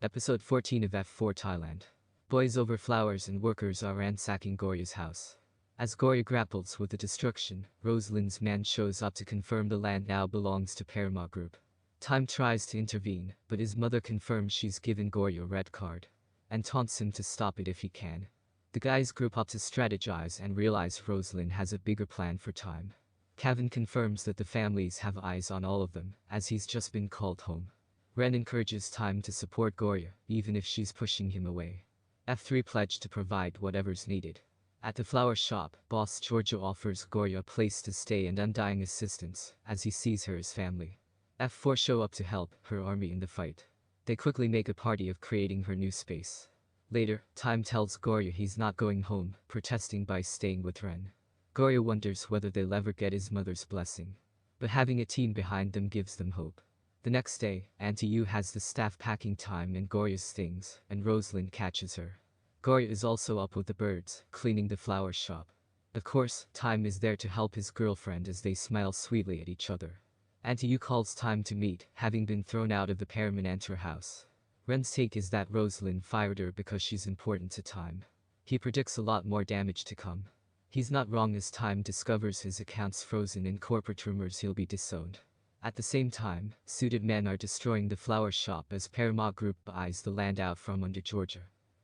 Episode 14 of F4 Thailand. Boys over flowers and workers are ransacking Gorya's house. As Gorya grapples with the destruction, Rosalind's man shows up to confirm the land now belongs to Paramount Group. Time tries to intervene, but his mother confirms she's given Gorya a red card and taunts him to stop it if he can. The guys group up to strategize and realize Rosalind has a bigger plan for Time. Kevin confirms that the families have eyes on all of them, as he's just been called home. Ren encourages Time to support Gorya, even if she's pushing him away. F3 pledged to provide whatever's needed. At the flower shop, boss Georgia offers Gorya a place to stay and undying assistance, as he sees her as family. F4 show up to help her army in the fight. They quickly make a party of creating her new space. Later, Time tells Gorya he's not going home, protesting by staying with Ren. Gorya wonders whether they'll ever get his mother's blessing. But having a team behind them gives them hope. The next day, Auntie Yu has the staff packing Time and Gorya's things, and Rosalind catches her. Gorya is also up with the birds, cleaning the flower shop. Of course, Time is there to help his girlfriend as they smile sweetly at each other. Auntie Yu calls Time to meet, having been thrown out of the Paramanantra house. Ren's take is that Rosalind fired her because she's important to Time. He predicts a lot more damage to come. He's not wrong as Time discovers his accounts frozen in corporate rumors he'll be disowned. At the same time, suited men are destroying the flower shop as Paramount Group buys the land out from under Georgia.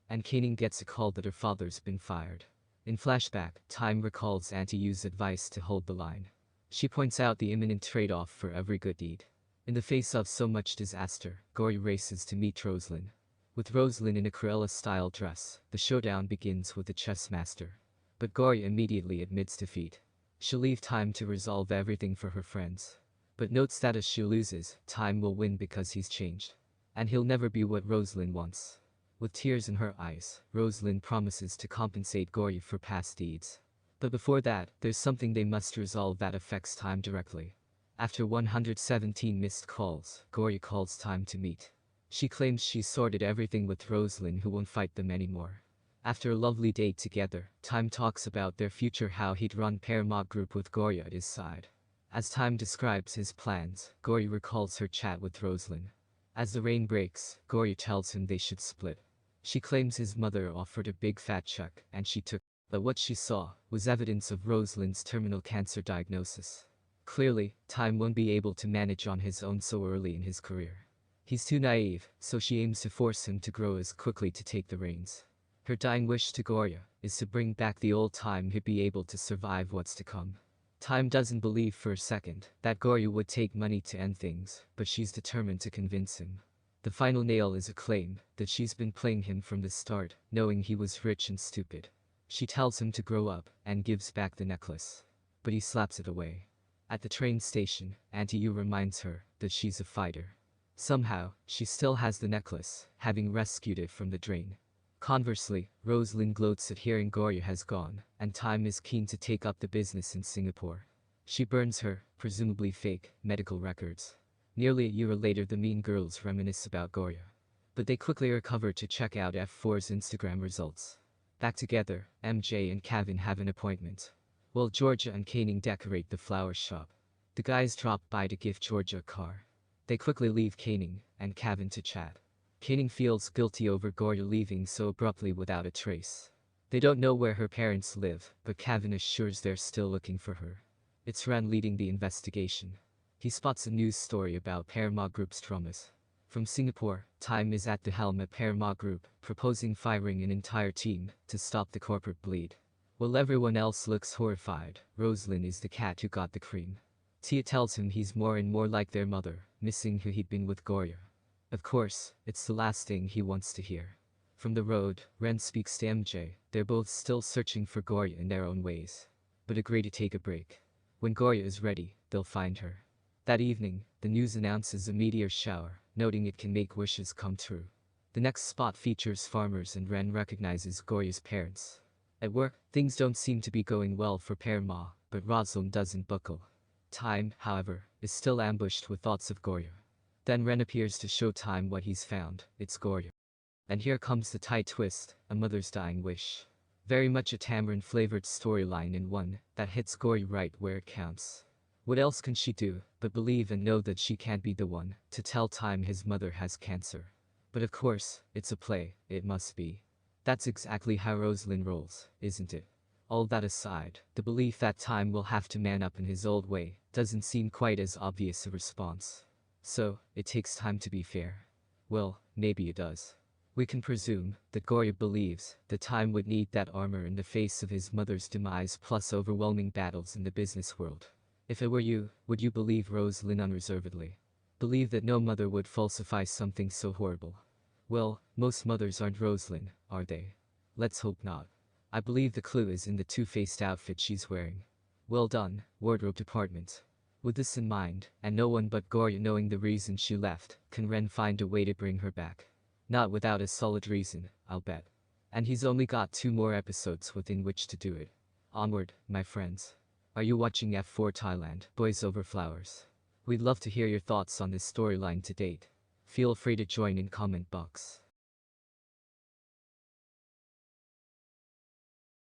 And Kaning gets a call that her father's been fired. In flashback, Time recalls Auntie Yu's advice to hold the line. She points out the imminent trade-off for every good deed. In the face of so much disaster, Gorya races to meet Rosalind. With Rosalind in a Cruella-style dress, the showdown begins with the chess master. But Gorya immediately admits defeat. She'll leave Time to resolve everything for her friends. But notes that as she loses, Time will win because he's changed. And he'll never be what Rosalind wants. With tears in her eyes, Rosalind promises to compensate Gorya for past deeds. But before that, there's something they must resolve that affects Time directly. After 117 missed calls, Gorya calls Time to meet. She claims she's sorted everything with Rosalind who won't fight them anymore. After a lovely date together, Time talks about their future, how he'd run Paramount Group with Gorya at his side. As Time describes his plans, Gorya recalls her chat with Rosalind. As the rain breaks, Gorya tells him they should split. She claims his mother offered a big fat check, and she took it. But what she saw was evidence of Rosalind's terminal cancer diagnosis. Clearly, Time won't be able to manage on his own so early in his career. He's too naive, so she aims to force him to grow as quickly to take the reins. Her dying wish to Gorya is to bring back the old Time he'd be able to survive what's to come. Time doesn't believe for a second that Gorya would take money to end things, but she's determined to convince him. The final nail is a claim that she's been playing him from the start, knowing he was rich and stupid. She tells him to grow up and gives back the necklace. But he slaps it away. At the train station, Auntie Yu reminds her that she's a fighter. Somehow, she still has the necklace, having rescued it from the drain. Conversely, Rosalind gloats at hearing Gorya has gone, and Time is keen to take up the business in Singapore. She burns her, presumably fake, medical records. Nearly a year later, the mean girls reminisce about Gorya. But they quickly recover to check out F4's Instagram results. Back together, MJ and Kevin have an appointment. While Georgia and Kaning decorate the flower shop. The guys drop by to give Georgia a car. They quickly leave Kaning and Kevin to chat. Kaning feels guilty over Gorya leaving so abruptly without a trace. They don't know where her parents live, but Kevin assures they're still looking for her. It's Ran leading the investigation. He spots a news story about Paramount Group's traumas. From Singapore, Time is at the helm at Paramount Group, proposing firing an entire team to stop the corporate bleed. While everyone else looks horrified, Rosalind is the cat who got the cream. Tia tells him he's more and more like their mother, missing who he'd been with Gorya. Of course, it's the last thing he wants to hear. From the road, Ren speaks to MJ. They're both still searching for Gorya in their own ways, but agree to take a break. When Gorya is ready, they'll find her. That evening, the news announces a meteor shower, noting it can make wishes come true. The next spot features farmers and Ren recognizes Gorya's parents. At work, things don't seem to be going well for Paramount, but Rosalind doesn't buckle. Time, however, is still ambushed with thoughts of Gorya. Then Ren appears to show Time what he's found. It's Gorya. And here comes the tight twist, a mother's dying wish. Very much a tamarind-flavored storyline in one that hits Gorya right where it counts. What else can she do but believe and know that she can't be the one to tell Time his mother has cancer? But of course, it's a play, it must be. That's exactly how Rosalind rolls, isn't it? All that aside, the belief that Time will have to man up in his old way doesn't seem quite as obvious a response. So, it takes time to be fair. Well, maybe it does. We can presume that Gorya believes that Time would need that armor in the face of his mother's demise plus overwhelming battles in the business world. If it were you, would you believe Rosalind unreservedly? Believe that no mother would falsify something so horrible? Well, most mothers aren't Rosalind, are they? Let's hope not. I believe the clue is in the two-faced outfit she's wearing. Well done, wardrobe department. With this in mind, and no one but Gorya knowing the reason she left, can Ren find a way to bring her back? Not without a solid reason, I'll bet. And he's only got 2 more episodes within which to do it. Onward, my friends. Are you watching F4 Thailand, Boys Over Flowers? We'd love to hear your thoughts on this storyline to date. Feel free to join in comment box.